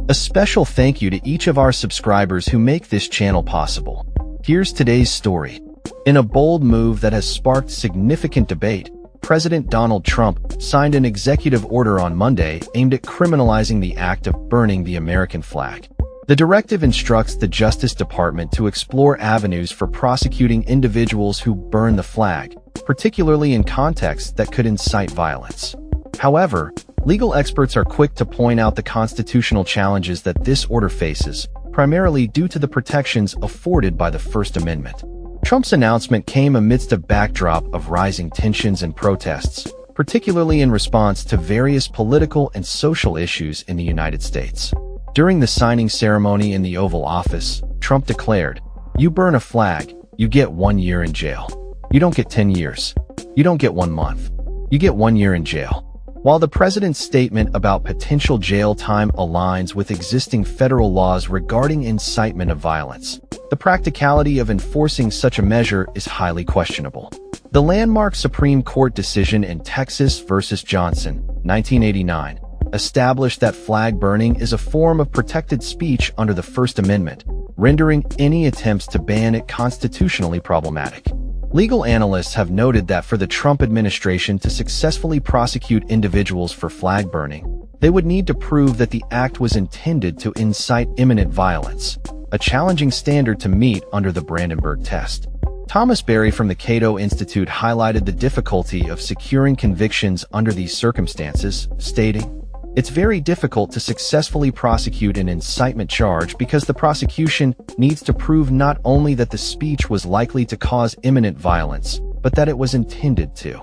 A special thank you to each of our subscribers who make this channel possible. Here's today's story. In a bold move that has sparked significant debate, President Donald Trump signed an executive order on Monday aimed at criminalizing the act of burning the American flag. The directive instructs the Justice Department to explore avenues for prosecuting individuals who burn the flag, particularly in contexts that could incite violence. However, legal experts are quick to point out the constitutional challenges that this order faces, primarily due to the protections afforded by the First Amendment. Trump's announcement came amidst a backdrop of rising tensions and protests, particularly in response to various political and social issues in the United States. During the signing ceremony in the Oval Office, Trump declared, "You burn a flag, you get 1 year in jail. You don't get 10 years. You don't get 1 month. You get 1 year in jail." While the president's statement about potential jail time aligns with existing federal laws regarding incitement of violence, the practicality of enforcing such a measure is highly questionable. The landmark Supreme Court decision in Texas v. Johnson, 1989, established that flag burning is a form of protected speech under the First Amendment, rendering any attempts to ban it constitutionally problematic. Legal analysts have noted that for the Trump administration to successfully prosecute individuals for flag burning, they would need to prove that the act was intended to incite imminent violence, a challenging standard to meet under the Brandenburg test. Thomas Berry from the Cato Institute highlighted the difficulty of securing convictions under these circumstances, stating, "It's very difficult to successfully prosecute an incitement charge because the prosecution needs to prove not only that the speech was likely to cause imminent violence, but that it was intended to."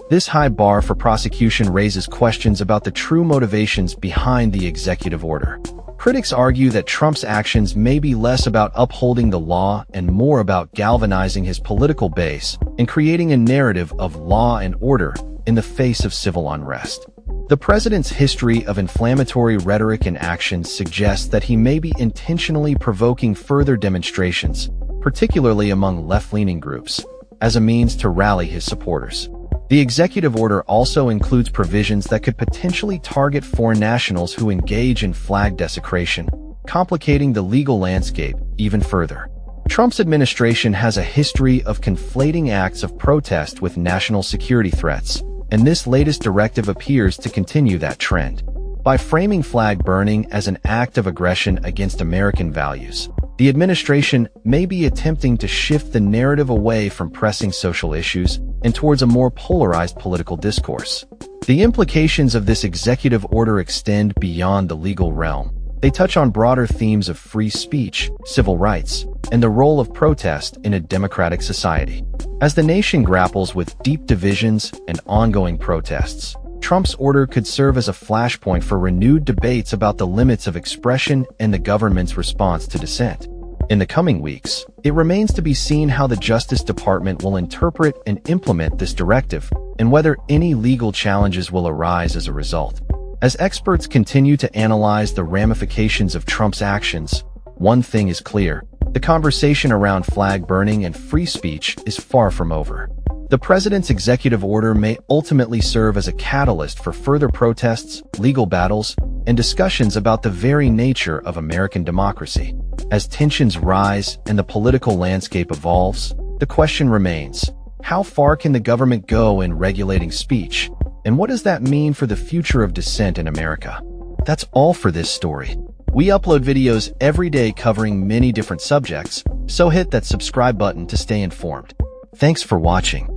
This high bar for prosecution raises questions about the true motivations behind the executive order. Critics argue that Trump's actions may be less about upholding the law and more about galvanizing his political base and creating a narrative of law and order in the face of civil unrest. The president's history of inflammatory rhetoric and actions suggests that he may be intentionally provoking further demonstrations, particularly among left-leaning groups, as a means to rally his supporters. The executive order also includes provisions that could potentially target foreign nationals who engage in flag desecration, complicating the legal landscape even further. Trump's administration has a history of conflating acts of protest with national security threats, and this latest directive appears to continue that trend. By framing flag burning as an act of aggression against American values, the administration may be attempting to shift the narrative away from pressing social issues and towards a more polarized political discourse. The implications of this executive order extend beyond the legal realm. They touch on broader themes of free speech, civil rights, and the role of protest in a democratic society. As the nation grapples with deep divisions and ongoing protests, Trump's order could serve as a flashpoint for renewed debates about the limits of expression and the government's response to dissent. In the coming weeks, it remains to be seen how the Justice Department will interpret and implement this directive, and whether any legal challenges will arise as a result. As experts continue to analyze the ramifications of Trump's actions, one thing is clear: the conversation around flag burning and free speech is far from over. The president's executive order may ultimately serve as a catalyst for further protests, legal battles, and discussions about the very nature of American democracy. As tensions rise and the political landscape evolves, the question remains: how far can the government go in regulating speech? And what does that mean for the future of dissent in America? That's all for this story. We upload videos every day covering many different subjects, so hit that subscribe button to stay informed. Thanks for watching.